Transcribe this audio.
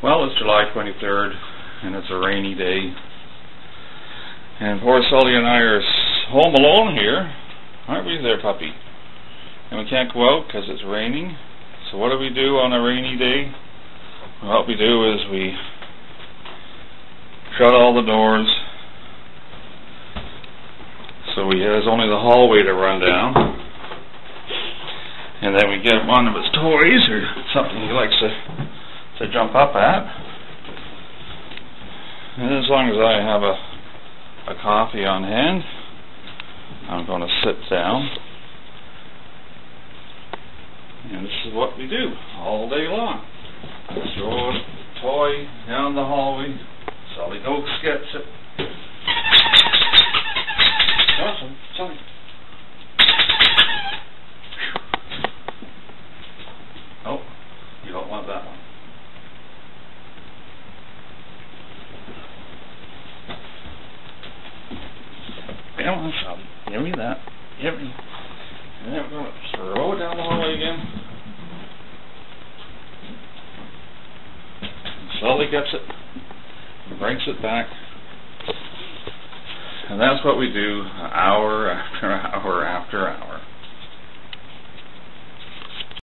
Well, it's July 23rd, and it's a rainy day. And poor Sully and I are home alone here. Aren't we there, puppy? And we can't go out because it's raining. So what do we do on a rainy day? Well, what we do is we shut all the doors. So there's only the hallway to run down. And then we get one of his toys or something he likes to jump up at. And as long as I have a coffee on hand, I'm going to sit down. And this is what we do all day long. I throw a toy down the hallway. Sully Oaks gets it. Awesome, Sully. Oh, you don't want that one. Come on, Sully. Give me that. Give me. And then we're going to throw it down the hallway again. And Sully gets it. And brings it back. And that's what we do hour after hour after hour.